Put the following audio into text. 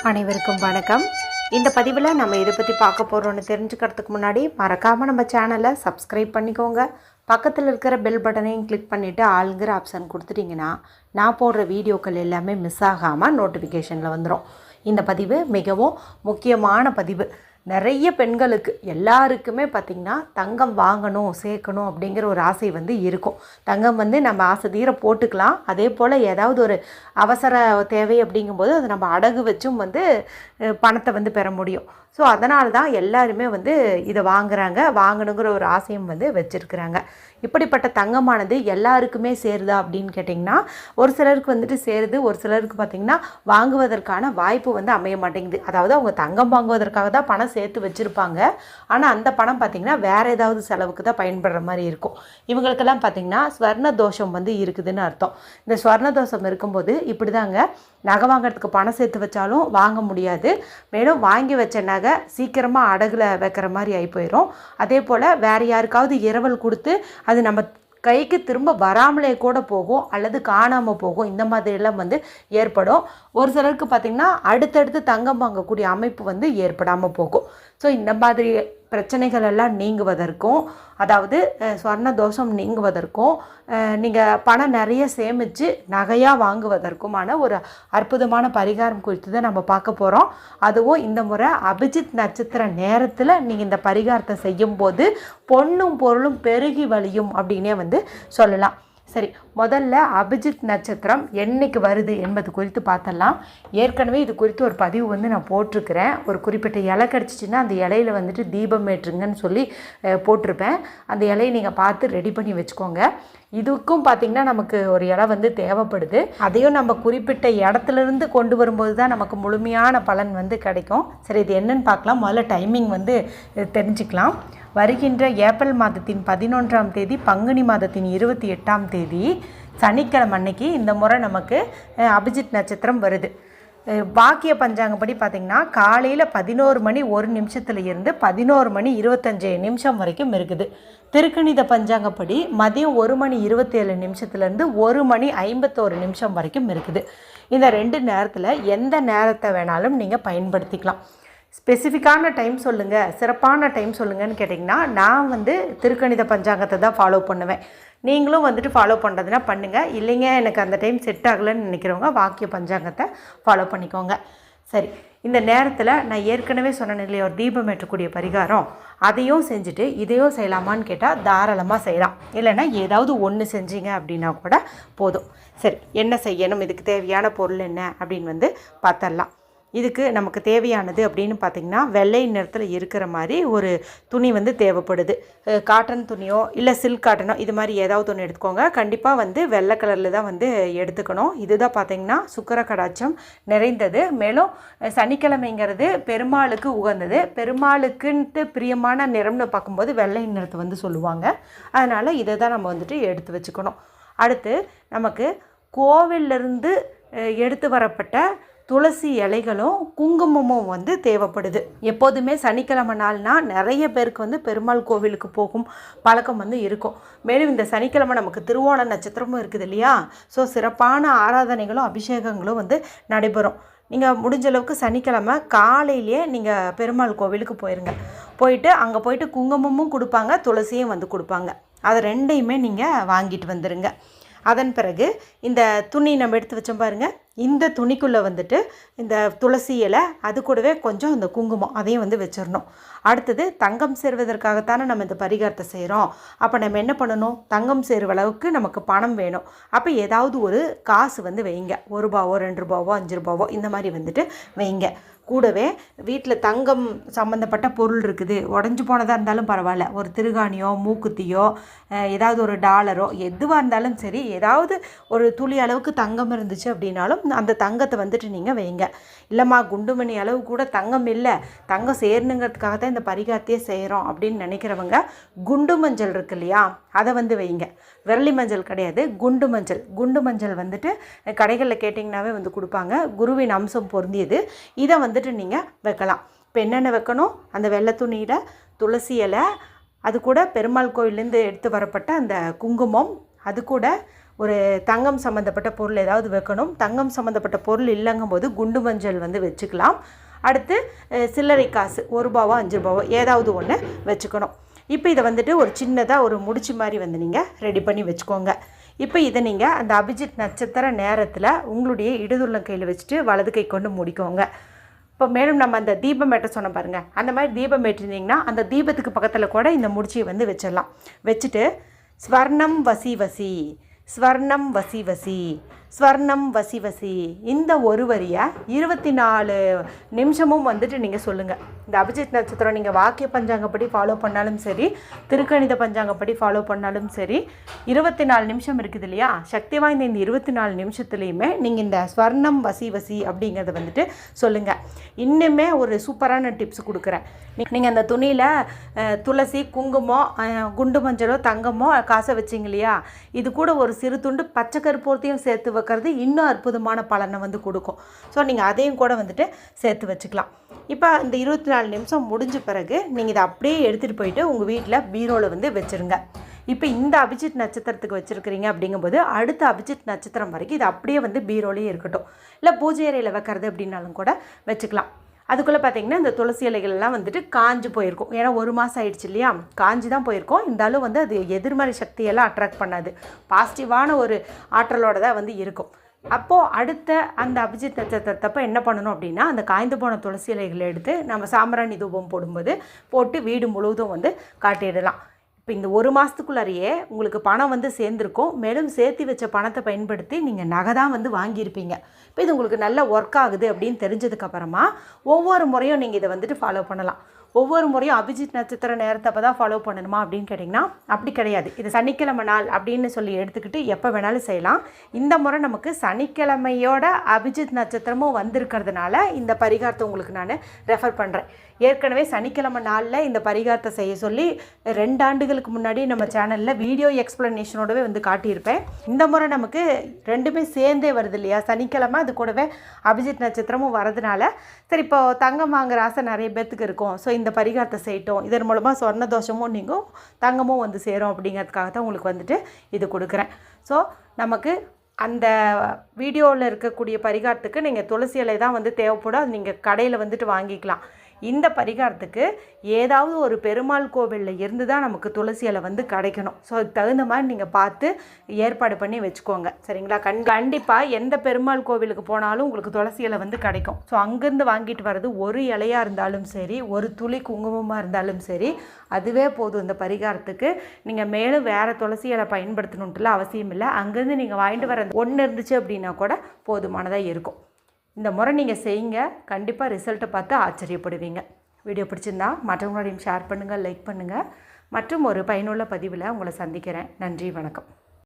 அனைவருக்கும் வணக்கம். இந்த பதிவில் நம்ம இதை பற்றி பார்க்க போகிறோன்னு தெரிஞ்சுக்கிறதுக்கு முன்னாடி மறக்காமல் நம்ம சேனலை சப்ஸ்கிரைப் பண்ணிக்கோங்க. பக்கத்தில் இருக்கிற பெல் பட்டனையும் கிளிக் பண்ணிவிட்டு ஆளுங்கிற ஆப்ஷன் கொடுத்துட்டிங்கன்னா நான் போடுற வீடியோக்கள் எல்லாமே மிஸ் ஆகாமல் நோட்டிஃபிகேஷனில் வந்துடும். இந்த பதிவு மிகவும் முக்கியமான பதிவு. நிறைய பெண்களுக்கு எல்லாருக்குமே பார்த்திங்கன்னா தங்கம் வாங்கணும் சேர்க்கணும் அப்படிங்கிற ஒரு ஆசை இருக்கும். தங்கம் நம்ம ஆசை தீர போட்டுக்கலாம். அதே போல் ஏதாவது ஒரு அவசர தேவை அப்படிங்கும்போது அதை நம்ம அடகு வச்சும் பணத்தை பெற முடியும். ஸோ அதனால தான் எல்லாருமே இதை வாங்கணுங்கிற ஒரு ஆசையும் வச்சுருக்குறாங்க. இப்படிப்பட்ட தங்கமானது எல்லாருக்குமே சேருதா அப்படின்னு கேட்டிங்கன்னா ஒரு சிலருக்கு சேருது, ஒரு சிலருக்கு பார்த்திங்கன்னா வாங்குவதற்கான வாய்ப்பு அமைய மாட்டேங்குது. அதாவது அவங்க தங்கம் வாங்குவதற்காக தான் பணம் சேர்த்து வச்சுருப்பாங்க. ஆனால் அந்த பணம் பார்த்திங்கன்னா வேறு ஏதாவது செலவுக்கு தான் பயன்படுற மாதிரி இருக்கும். இவங்களுக்கெல்லாம் பார்த்திங்கன்னா ஸ்வர்ண தோஷம் இருக்குதுன்னு அர்த்தம். இந்த ஸ்வர்ண தோஷம் இருக்கும்போது இப்படி தாங்க நகை வாங்கிறதுக்கு பணம் சேர்த்து வச்சாலும் வாங்க முடியாது. மேலும் வாங்கி வச்ச நகை சீக்கிரமாக அடகுல வைக்கிற மாதிரி ஆகி போயிடும். அதே போல் வேறு யாருக்காவது இரவல் கொடுத்து அது நம்ம கைக்கு திரும்ப வராமலே கூட போகும் அல்லது காணாமல் போகும். இந்த மாதிரியெல்லாம் ஏற்படும். ஒரு சிலருக்கு பார்த்திங்கன்னா அடுத்தடுத்து தங்கம் வாங்கக்கூடிய அமைப்பு ஏற்படாமல் போகும். ஸோ இந்த மாதிரி பிரச்சனைகள் எல்லாம் நீங்குவதற்கும், அதாவது ஸ்வர்ண தோஷம் நீங்குவதற்கும், நீங்கள் பணம் நிறைய சேமித்து நகையாக வாங்குவதற்குமான ஒரு அற்புதமான பரிகாரம் குறித்து தான் நம்ம பார்க்க போகிறோம். அதுவும் இந்த முறை அபிஜித் நட்சத்திர நேரத்தில் நீங்கள் இந்த பரிகாரத்தை செய்யும்போது பொன்னும் பொருளும் பெருகி வழியும் அப்படின்னே சொல்லலாம். சரி, முதல்ல அபிஜித் நட்சத்திரம் என்னைக்கு வருது என்பது குறித்து பார்த்தலாம். ஏற்கனவே இது குறித்து ஒரு பதிவு நான் போட்டிருக்கிறேன். ஒரு குறிப்பிட்ட இலை கிடச்சிச்சின்னா அந்த இலையில் தீபம் ஏற்றுங்கன்னு சொல்லி போட்டிருப்பேன். அந்த இலையை நீங்கள் பார்த்து ரெடி பண்ணி வச்சுக்கோங்க. இதுக்கும் பார்த்திங்கன்னா நமக்கு ஒரு இலை தேவைப்படுது. அதையும் நம்ம குறிப்பிட்ட இடத்துலேருந்து கொண்டு வரும்போது தான் நமக்கு முழுமையான பலன் கிடைக்கும். சரி, இது என்னன்னு பார்க்கலாம். முதல்ல டைமிங் தெரிஞ்சுக்கலாம். வருகின்ற ஏப்ரல் மாதத்தின் 11ஆம் தேதி, பங்குனி மாதத்தின் 28ஆம் தேதி சனிக்கிழமை அன்னைக்கு இந்த முறை நமக்கு அபிஜித் நட்சத்திரம் வருது. வாக்கிய பஞ்சாங்கப்படி பார்த்திங்கன்னா காலையில் 11:01 இருந்து 11:25 வரைக்கும் இருக்குது. திருக்கணித பஞ்சாங்கப்படி மதியம் 1:27 1:51 வரைக்கும் இருக்குது. இந்த 2 நேரத்தில் எந்த நேரத்தை வேணாலும் நீங்கள் பயன்படுத்திக்கலாம். ஸ்பெசிஃபிக்கான டைம் சொல்லுங்கள், சிறப்பான டைம் சொல்லுங்கன்னு கேட்டிங்கன்னா நான் திருக்கணித பஞ்சாங்கத்தை தான் ஃபாலோ பண்ணுவேன். நீங்களும் ஃபாலோ பண்ணுறதுனா பண்ணுங்கள். இல்லைங்க எனக்கு அந்த டைம் செட் ஆகலைன்னு நினைக்கிறவங்க வாக்கிய பஞ்சாங்கத்தை ஃபாலோ பண்ணிக்கோங்க. சரி, இந்த நேரத்தில் நான் ஏற்கனவே சொன்னேன் இல்லையா ஒரு தீபம் ஏற்றக்கூடிய பரிகாரம், அதையும் செஞ்சுட்டு இதையும் செய்யலாமான்னு கேட்டால் தாராளமாக செய்யலாம். இல்லைன்னா ஏதாவது ஒன்று செஞ்சீங்க அப்படின்னா கூட போதும். சரி, என்ன செய்யணும், இதுக்கு தேவையான பொருள் என்ன அப்படின்னு பார்த்தரலாம். இதுக்கு நமக்கு தேவையானது அப்படின்னு பார்த்திங்கன்னா வெள்ளை நிறத்தில் இருக்கிற மாதிரி ஒரு துணி தேவைப்படுது. காட்டன் துணியோ இல்லை சில்க் காட்டனோ இது மாதிரி ஏதாவது ஒன்று எடுத்துக்கோங்க. கண்டிப்பாக வெள்ளை கலரில் தான் எடுத்துக்கணும். இதுதான் பார்த்திங்கன்னா சுக்கிர கடாட்சம் நிறைந்தது. மேலும் சனிக்கிழமைங்கிறது பெருமாளுக்கு உகந்தது. பெருமாளுக்குன்ட்டு பிரியமான நிறம்னு பார்க்கும்போது வெள்ளை நிறத்தை சொல்லுவாங்க. அதனால் இதை தான் நம்ம எடுத்து வச்சுக்கணும். அடுத்து நமக்கு கோவிலிருந்து எடுத்து வரப்பட்ட துளசி இலைகளும் குங்குமமும் தேவைப்படுது. எப்போதுமே சனிக்கிழமை நாள்னால் நிறைய பேருக்கு பெருமாள் கோவிலுக்கு போகும் பழக்கம் இருக்கும். மேலும் இந்த சனிக்கிழமை நமக்கு திருவோண நட்சத்திரமும் இருக்குது இல்லையா. ஸோ சிறப்பான ஆராதனைகளும் அபிஷேகங்களும் நடைபெறும். நீங்கள் முடிஞ்ச அளவுக்கு சனிக்கிழமை காலையிலேயே நீங்கள் பெருமாள் கோவிலுக்கு போயிருங்க. போயிட்டு அங்கே போயிட்டு குங்குமமும் கொடுப்பாங்க, துளசியும் கொடுப்பாங்க. அதை ரெண்டையுமே நீங்கள் வாங்கிட்டு வந்துடுங்க. அதன் பிறகு இந்த துணி நம்ம எடுத்து வச்சோம் பாருங்கள், இந்த துணிக்குள்ளே இந்த துளசி இலை, அது கூடவே கொஞ்சம் இந்த குங்குமம் அதையும் வச்சிடணும். அடுத்தது தங்கம் சேருவதற்காகத்தானே நம்ம இந்த பரிகாரத்தை செய்கிறோம். அப்போ நம்ம என்ன பண்ணணும், தங்கம் சேருவ அளவுக்கு நமக்கு பணம் வேணும். அப்போ ஏதாவது ஒரு காசு வைங்க. ₹1 ₹2 ₹5 இந்த மாதிரி வைங்க. கூடவே வீட்டில் தங்கம் சம்மந்தப்பட்ட பொருள் இருக்குது, உடஞ்சி போனதாக இருந்தாலும் பரவாயில்ல, ஒரு திருகாணியோ மூக்குத்தியோ ஏதாவது ஒரு டாலரோ எதுவாக இருந்தாலும் சரி, ஏதாவது ஒரு துளி அளவுக்கு தங்கம் இருந்துச்சு அப்படின்னாலும் அந்த தங்கத்தை நீங்கள் வைங்க. இல்லைம்மா குண்டுமணி அளவு கூட தங்கம் இல்லை, தங்கம் சேரணுங்கிறதுக்காக தான் இந்த பரிகாரத்தையே செய்கிறோம் அப்படின்னு நினைக்கிறவங்க குண்டு மஞ்சள் இருக்கு இல்லையா, அதை வைங்க. விரலி மஞ்சள் கிடையாது, குண்டு மஞ்சள். குண்டு மஞ்சள் கடைகளில் கேட்டிங்கனாவே கொடுப்பாங்க. குருவின் அம்சம் பொருந்தியது. இதை நீங்கள் வைக்கலாம். இப்போ என்னென்ன வைக்கணும், அந்த வெள்ளை துணியில் துளசி இலை, அது கூட பெருமாள் கோயிலேருந்து எடுத்து வரப்பட்ட அந்த குங்குமம், அது கூட ஒரு தங்கம் சம்மந்தப்பட்ட பொருள் ஏதாவது வைக்கணும். தங்கம் சம்மந்தப்பட்ட பொருள் இல்லைங்கும் போது குண்டு மஞ்சள் வந்து வச்சுக்கலாம். அடுத்து சில்லறை காசு 1 ரூபாவோ 5 ரூபாவோ ஏதாவது ஒன்று வச்சுக்கணும். இப்போ இதை வந்துட்டு ஒரு சின்னதாக ஒரு முடிச்சு மாதிரி வந்து நீங்கள் ரெடி பண்ணி வச்சுக்கோங்க. இப்போ இதை நீங்கள் அந்த அபிஜித் நட்சத்திர நேரத்தில் உங்களுடைய இடதுள்ளம் கையில் வச்சுட்டு வலது கை கொண்டு முடிக்கோங்க. இப்போ மேலும் நம்ம அந்த தீபம் ஏற்ற சொன்ன பாருங்கள், அந்த மாதிரி தீபம் ஏற்றிருந்தீங்கன்னா அந்த தீபத்துக்கு பக்கத்தில் கூட இந்த முடிச்சியை வந்து வச்சிடலாம். வச்சுட்டு ஸ்வர்ணம் வசி வசி, ஸ்வர்ணம் வசி வசி, ஸ்வர்ணம் வசி வசி, இந்த ஒரு வரியை 24 நிமிஷமும் வந்துட்டு நீங்கள் சொல்லுங்கள். இந்த அபிஜித் நட்சத்திரம் நீங்கள் வாக்கிய பஞ்சாங்கப்படி ஃபாலோ பண்ணாலும் சரி, திருக்கணித பஞ்சாங்கப்படி ஃபாலோ பண்ணாலும் சரி, 24 நிமிஷம் இருக்குது இல்லையா, சக்தி வாய்ந்த இந்த 24 நிமிஷத்துலேயுமே நீங்கள் இந்த ஸ்வர்ணம் வசி வசி அப்படிங்கிறத வந்துட்டு சொல்லுங்கள். இன்னுமே ஒரு சூப்பரான டிப்ஸ் கொடுக்குறேன். நீங்கள் அந்த துணியில் துளசி, குங்குமம், குண்டு மஞ்சளோ தங்கமோ காசை வச்சிங்க இல்லையா, இது கூட ஒரு சிறு துண்டு பச்சை கற்பூரத்தையும் சேர்த்து வைக்கிறது இன்னும் அற்புதமான பலனை வந்து கொடுக்கும். ஸோ நீங்கள் அதையும் கூட வந்துட்டு சேர்த்து வச்சுக்கலாம். இப்போ இந்த 24 நிமிஷம் முடிஞ்ச பிறகு நீங்கள் இதை அப்படியே எடுத்துகிட்டு போயிட்டு உங்கள் வீட்டில் பீரோவில் வந்து வச்சுருங்க. இப்போ இந்த அபிஜித் நட்சத்திரத்துக்கு வச்சுருக்கிறீங்க அப்படிங்கும்போது அடுத்த அபிஜித் நட்சத்திரம் வரைக்கும் இது அப்படியே வந்து பீரோலேயே இருக்கட்டும். இல்லை பூஜை அறையில் வைக்கிறது அப்படின்னாலும் கூட வச்சுக்கலாம். அதுக்குள்ளே பார்த்திங்கன்னா இந்த துளசி இலைகள்லாம் வந்துட்டு காஞ்சு போயிருக்கும். ஏன்னா 1 மாதம் ஆயிடுச்சு இல்லையா, காஞ்சி தான் போயிருக்கும். இருந்தாலும் வந்து அது எதிர்மறை சக்தியெல்லாம் அட்ராக்ட் பண்ணாது, பாசிட்டிவான ஒரு ஆற்றலோடு தான் வந்து இருக்கும். அப்போது அடுத்த அந்த அபிஜித் நட்சத்திரத்தப்போ என்ன பண்ணணும் அப்படின்னா, அந்த காய்ந்து போன துளசி இலைகளை எடுத்து நம்ம சாம்பிராணி தூபம் போடும்போது போட்டு வீடு முழுவதும் வந்து காட்டிடலாம். இப்போ இந்த 1 மாதத்துக்குள்ளாரையே உங்களுக்கு பணம் வந்து சேர்ந்துருக்கும். மேலும் சேர்த்து வச்ச பணத்தை பயன்படுத்தி நீங்கள் நகை தான் வந்து வாங்கியிருப்பீங்க. இப்போ இது உங்களுக்கு நல்லா ஒர்க் ஆகுது அப்படின்னு தெரிஞ்சதுக்கப்புறமா ஒவ்வொரு முறையும் நீங்கள் இதை வந்துட்டு ஃபாலோ பண்ணலாம். ஒவ்வொரு முறையும் அபிஜித் நட்சத்திர நேரத்தப்போ தான் ஃபாலோ பண்ணணுமா அப்படின்னு கேட்டிங்கன்னா அப்படி கிடையாது. இது சனிக்கிழமை நாள் அப்படின்னு சொல்லி எடுத்துக்கிட்டு எப்போ வேணாலும் செய்யலாம். இந்த முறை நமக்கு சனிக்கிழமையோட அபிஜித் நட்சத்திரமும் வந்திருக்கிறதுனால இந்த பரிகாரத்தை உங்களுக்கு நான் ரெஃபர் பண்ணுறேன். ஏற்கனவே சனிக்கிழமை நாளில் இந்த பரிகாரத்தை செய்ய சொல்லி 2 ஆண்டுகளுக்கு முன்னாடி நம்ம சேனலில் வீடியோ எக்ஸ்ப்ளனேஷனோடவே வந்து காட்டியிருப்பேன். இந்த முறை நமக்கு ரெண்டுமே சேர்ந்தே வருது இல்லையா, சனிக்கிழமை அது கூடவே அபிஜித் நட்சத்திரமும் வரதுனால சரி இப்போ தங்கம் வாங்குற ஆசை நிறைய பேர்த்துக்கு இருக்கும். ஸோ இந்த பரிகாரத்தை செய்யட்டும், இதன் மூலமாக சொர்ண தோஷமும் நீங்கும், தங்கமும் வந்து சேரும் அப்படிங்கிறதுக்காக தான் உங்களுக்கு வந்துட்டு இது கொடுக்குறேன். ஸோ நமக்கு அந்த வீடியோவில் இருக்கக்கூடிய பரிகாரத்துக்கு நீங்கள் துளசி இலை தான் வந்து தேவைப்படும். அது நீங்கள் கடையில் வந்துட்டு வாங்கிக்கலாம். இந்த பரிகாரத்துக்கு ஏதாவது ஒரு பெருமாள் கோவிலில் இருந்து தான் நமக்கு துளசி இலை வந்து கிடைக்கணும். ஸோ அதுக்கு தகுந்த மாதிரி நீங்கள் பார்த்து ஏற்பாடு பண்ணி வச்சுக்கோங்க, சரிங்களா? கண்டிப்பாக எந்த பெருமாள் கோவிலுக்கு போனாலும் உங்களுக்கு துளசி இலை வந்து கிடைக்கும். ஸோ அங்கேருந்து வாங்கிட்டு வர்றது ஒரு இலையாக இருந்தாலும் சரி, ஒரு துளி குங்குமமாக இருந்தாலும் சரி, அதுவே போதும் இந்த பரிகாரத்துக்கு. நீங்கள் மேலும் வேறு துளசி இலை பயன்படுத்தணுன்ட்டுலாம் அவசியம் இல்லை. அங்கேருந்து நீங்கள் வாங்கிட்டு வர ஒன்று இருந்துச்சு அப்படின்னா கூட போதுமானதாக இருக்கும். இந்த முறை நீங்கள் செய்யுங்க, கண்டிப்பாக ரிசல்ட்டை பார்த்து ஆச்சரியப்படுவீங்க. வீடியோ பிடிச்சிருந்தா மற்றவங்களோடையும் ஷேர் பண்ணுங்கள், லைக் பண்ணுங்கள். மற்றும் ஒரு பயனுள்ள பதிவில் உங்களை சந்திக்கிறேன். நன்றி, வணக்கம்.